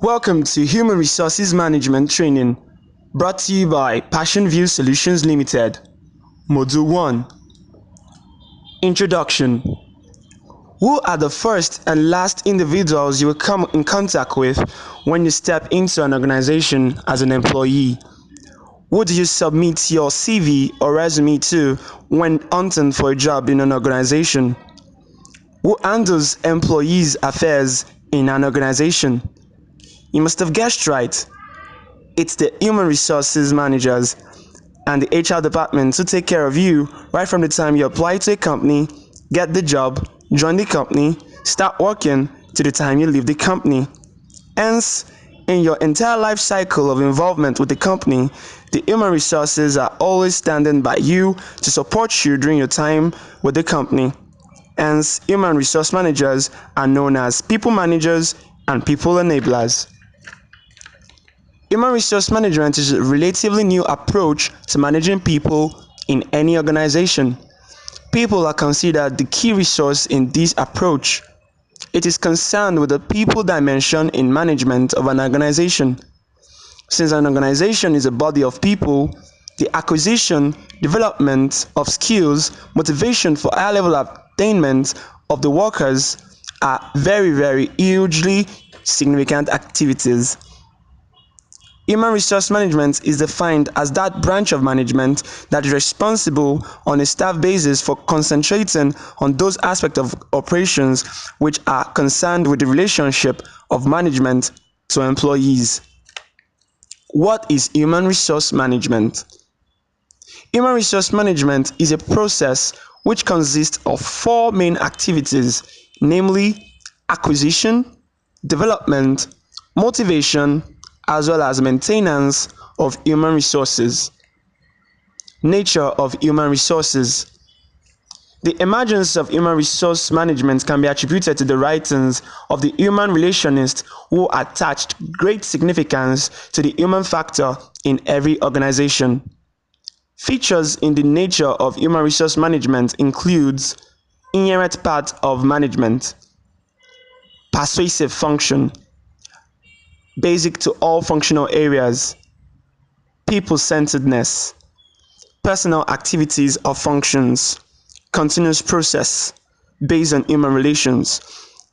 Welcome to Human Resources Management Training, brought to you by PassionView Solutions Limited. Module 1. Introduction. Who are the first and last individuals you will come in contact with when you step into an organization as an employee? Who do you submit your CV or resume to when hunting for a job in an organization? Who handles employees' affairs in an organization? You must have guessed right. It's the human resources managers and the HR department who take care of you right from the time you apply to a company, get the job, join the company, start working to the time you leave the company. Hence, in your entire life cycle of involvement with the company, the human resources are always standing by you to support you during your time with the company. Hence, human resource managers are known as people managers and people enablers. Human resource management is a relatively new approach to managing people in any organization. People are considered the key resource in this approach. It is concerned with the people dimension in management of an organization. Since an organization is a body of people, the acquisition, development of skills, motivation for high level attainment of the workers are very hugely significant activities. Human resource management is defined as that branch of management that is responsible on a staff basis for concentrating on those aspects of operations which are concerned with the relationship of management to employees. What is human resource management? Human resource management is a process which consists of four main activities, namely acquisition, development, motivation, as well as maintenance of human resources. Nature of human resources. The emergence of human resource management can be attributed to the writings of the human relationists who attached great significance to the human factor in every organization. Features in the nature of human resource management includes inherent part of management, persuasive function, basic to all functional areas, people-centeredness, personal activities or functions, continuous process based on human relations.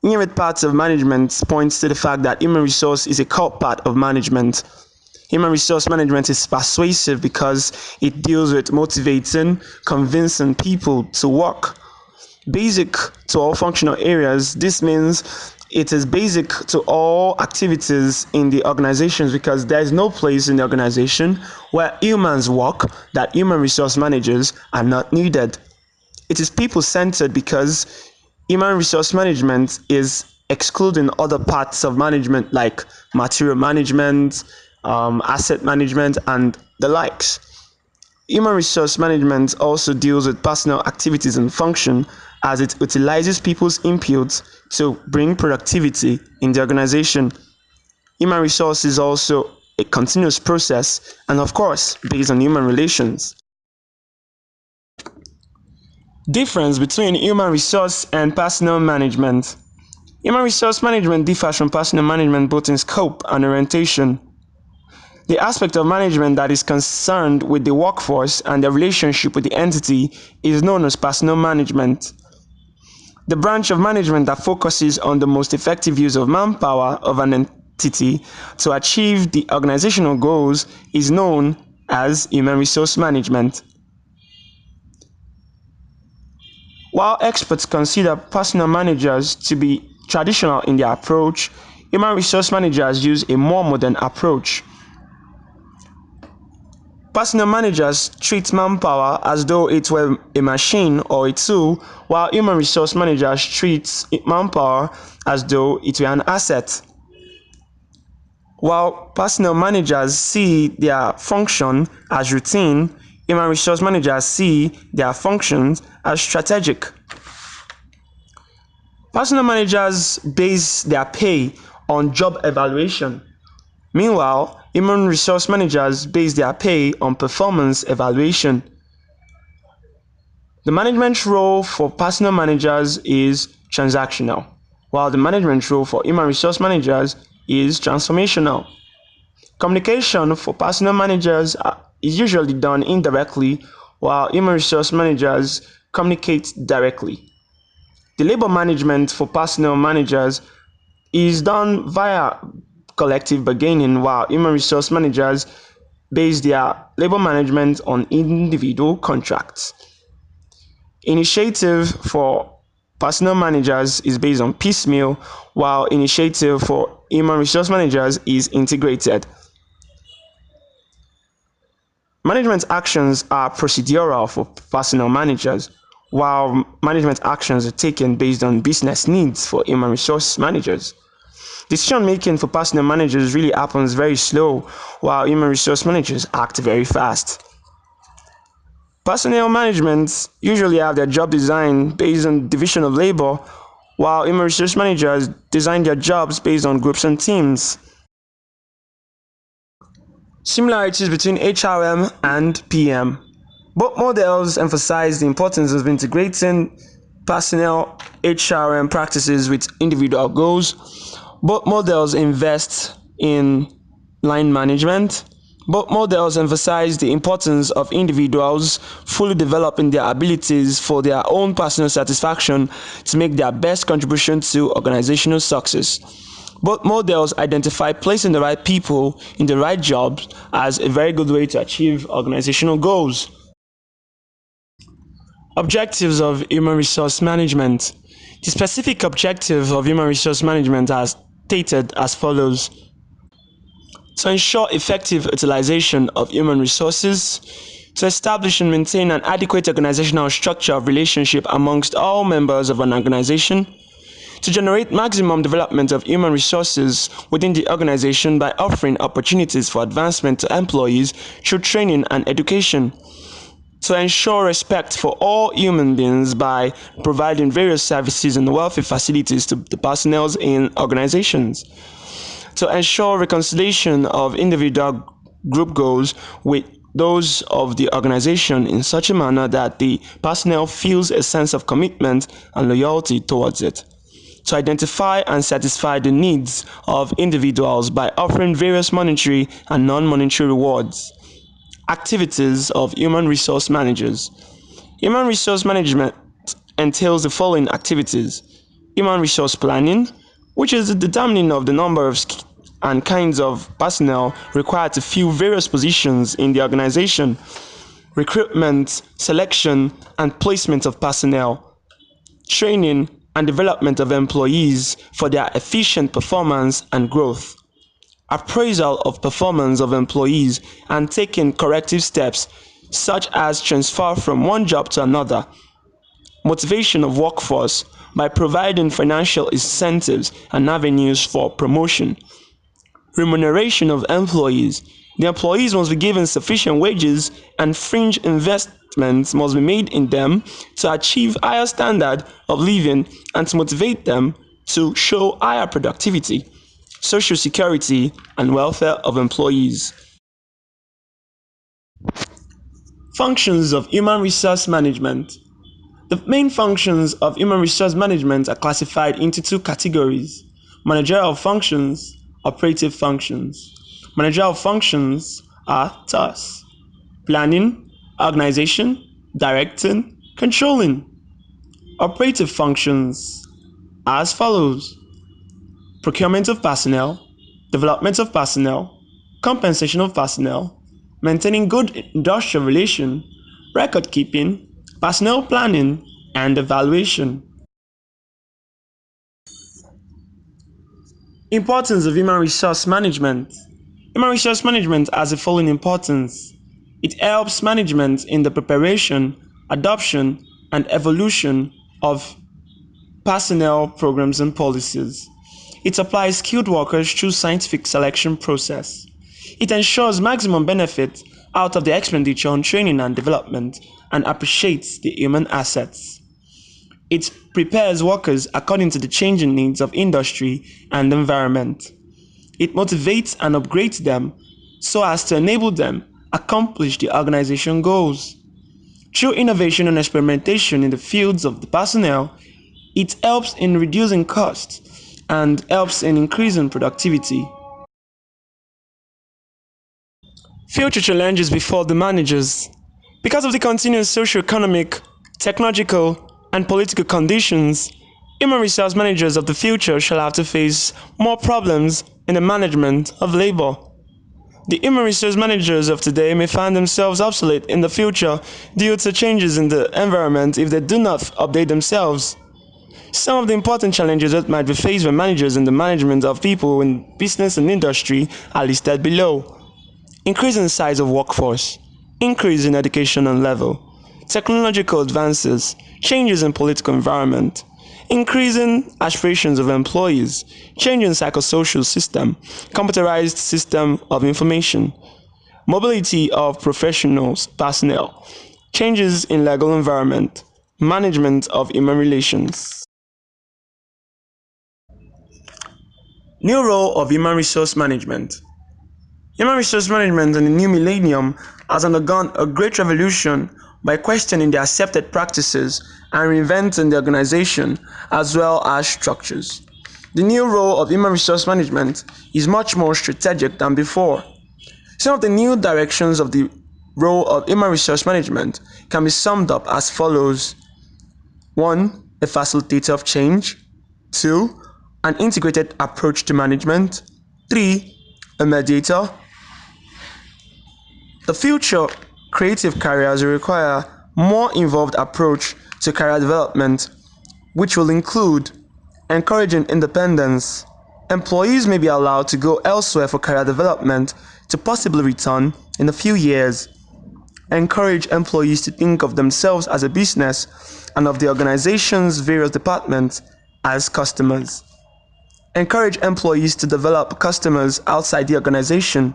Inherent parts of management points to the fact that human resource is a core part of management. Human resource management is persuasive because it deals with motivating, convincing people to work. Basic to all functional areas, this means it is basic to all activities in the organizations because there is no place in the organization where humans work that human resource managers are not needed. It is people-centered because human resource management is excluding other parts of management like material management, asset management, and the likes. Human resource management also deals with personal activities and function as it utilizes people's inputs to bring productivity in the organization. Human resource is also a continuous process and, of course, based on human relations. Difference between human resource and personnel management. Human resource management differs from personnel management both in scope and orientation. The aspect of management that is concerned with the workforce and their relationship with the entity is known as personnel management. The branch of management that focuses on the most effective use of manpower of an entity to achieve the organizational goals is known as human resource management. While experts consider personnel managers to be traditional in their approach, human resource managers use a more modern approach. Personnel managers treat manpower as though it were a machine or a tool, while human resource managers treat manpower as though it were an asset. While personnel managers see their function as routine, human resource managers see their functions as strategic. Personnel managers base their pay on job evaluation. Meanwhile, human resource managers base their pay on performance evaluation. The management role for personnel managers is transactional, while the management role for human resource managers is transformational. Communication for personnel managers is usually done indirectly, while human resource managers communicate directly. The labor management for personnel managers is done via collective bargaining, while human resource managers base their labor management on individual contracts. Initiative for personnel managers is based on piecemeal, while initiative for human resource managers is integrated. Management actions are procedural for personnel managers, while management actions are taken based on business needs for human resource managers. Decision making for personnel managers really happens very slow, while human resource managers act very fast. Personnel management usually have their job design based on division of labor, while human resource managers design their jobs based on groups and teams. Similarities between HRM and PM. Both models emphasize the importance of integrating personnel HRM practices with individual goals. Both models invest in line management. Both models emphasize the importance of individuals fully developing their abilities for their own personal satisfaction to make their best contribution to organizational success. Both models identify placing the right people in the right jobs as a very good way to achieve organizational goals. Objectives of human resource management. The specific objective of human resource management are stated as follows: to ensure effective utilization of human resources, to establish and maintain an adequate organizational structure of relationship amongst all members of an organization, to generate maximum development of human resources within the organization by offering opportunities for advancement to employees through training and education, to ensure respect for all human beings by providing various services and welfare facilities to the personnel in organizations, to ensure reconciliation of individual group goals with those of the organization in such a manner that the personnel feels a sense of commitment and loyalty towards it, to identify and satisfy the needs of individuals by offering various monetary and non-monetary rewards. Activities of human resource managers. Human resource management entails the following activities: human resource planning, which is the determining of the number of and kinds of personnel required to fill various positions in the organization, recruitment, selection, and placement of personnel, training and development of employees for their efficient performance and growth, appraisal of performance of employees and taking corrective steps such as transfer from one job to another, motivation of workforce by providing financial incentives and avenues for promotion, remuneration of employees. The employees must be given sufficient wages and fringe investments must be made in them to achieve higher standard of living and to motivate them to show higher productivity, social security and welfare of employees. Functions of human resource management. The main functions of human resource management are classified into two categories: managerial functions, operative functions. Managerial functions are thus: planning, organization, directing, controlling. Operative functions are as follows: procurement of personnel, development of personnel, compensation of personnel, maintaining good industrial relation, record keeping, personnel planning, and evaluation. Importance of human resource management. Human resource management has the following importance: it helps management in the preparation, adoption, and evolution of personnel programs and policies. It applies skilled workers through scientific selection process. It ensures maximum benefit out of the expenditure on training and development and appreciates the human assets. It prepares workers according to the changing needs of industry and environment. It motivates and upgrades them so as to enable them accomplish the organization goals. Through innovation and experimentation in the fields of the personnel, it helps in reducing costs and helps in increasing productivity. Future challenges before the managers. Because of the continuous socio-economic, technological, and political conditions, human resource managers of the future shall have to face more problems in the management of labor. The human resource managers of today may find themselves obsolete in the future due to changes in the environment if they do not update themselves. Some of the important challenges that might be faced by managers in the management of people in business and industry are listed below. Increase in size of workforce, increase in educational level, technological advances, changes in political environment, increasing aspirations of employees, changing psychosocial system, computerized system of information, mobility of professionals, personnel, changes in legal environment, management of human relations. New role of human resource management. Human resource management in the new millennium has undergone a great revolution by questioning the accepted practices and reinventing the organization as well as structures. The new role of human resource management is much more strategic than before. Some of the new directions of the role of human resource management can be summed up as follows: 1. A facilitator of change. 2. An integrated approach to management. 3. A mediator. The future creative careers will require more involved approach to career development, which will include encouraging independence. Employees may be allowed to go elsewhere for career development to possibly return in a few years. Encourage employees to think of themselves as a business and of the organization's various departments as customers. Encourage employees to develop customers outside the organization.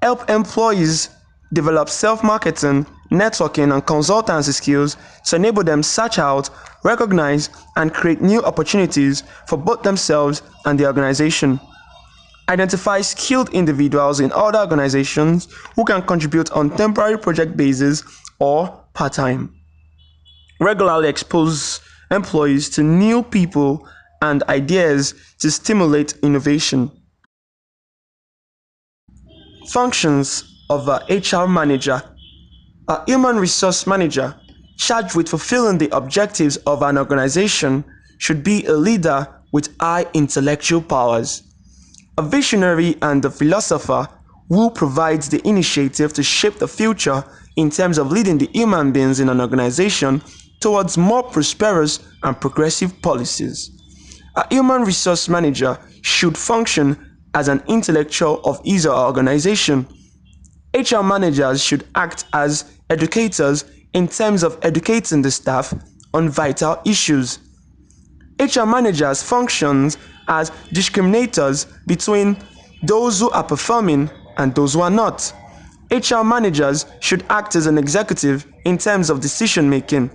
Help employees develop self-marketing, networking, and consultancy skills to enable them search out, recognize, and create new opportunities for both themselves and the organization. Identify skilled individuals in other organizations who can contribute on temporary project basis or part-time. Regularly expose employees to new people and ideas to stimulate innovation. Functions of a HR manager. A human resource manager charged with fulfilling the objectives of an organization should be a leader with high intellectual powers, a visionary and a philosopher who provides the initiative to shape the future in terms of leading the human beings in an organization towards more prosperous and progressive policies. A human resource manager should function as an intellectual of his or her organization. HR managers should act as educators in terms of educating the staff on vital issues. HR managers function as discriminators between those who are performing and those who are not. HR managers should act as an executive in terms of decision making.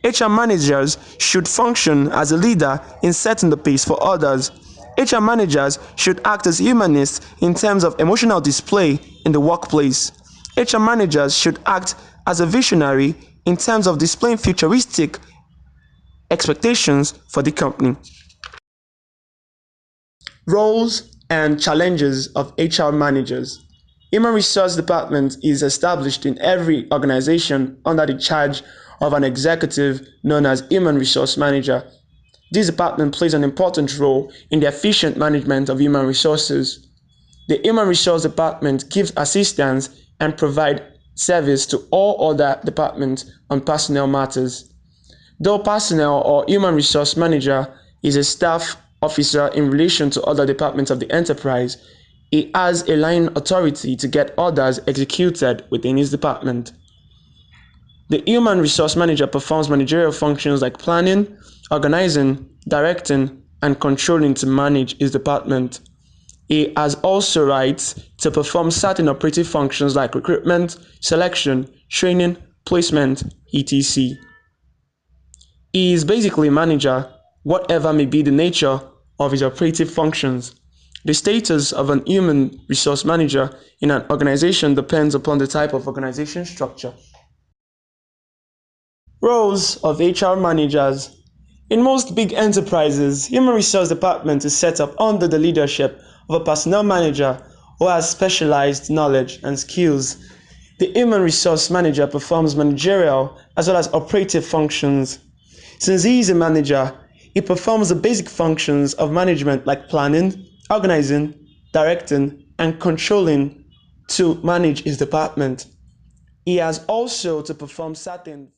HR managers should function as a leader in setting the pace for others. HR managers should act as humanists in terms of emotional display in the workplace. HR managers should act as a visionary in terms of displaying futuristic expectations for the company. Roles and challenges of HR managers. Human Resource Department is established in every organization under the charge of an executive known as Human Resource Manager. This department plays an important role in the efficient management of human resources. The Human Resource Department gives assistance and provides service to all other departments on personnel matters. Though personnel or human resource manager is a staff officer in relation to other departments of the enterprise, he has a line authority to get orders executed within his department. The human resource manager performs managerial functions like planning, organizing, directing, and controlling to manage his department. He has also rights to perform certain operative functions like recruitment, selection, training, placement, etc. He is basically a manager, whatever may be the nature of his operative functions. The status of an human resource manager in an organization depends upon the type of organization structure. Roles of HR managers. In most big enterprises, human resource department is set up under the leadership of a personnel manager who has specialized knowledge and skills. The human resource manager performs managerial as well as operative functions. Since he is a manager, he performs the basic functions of management like planning, organizing, directing, and controlling to manage his department. He has also to perform certain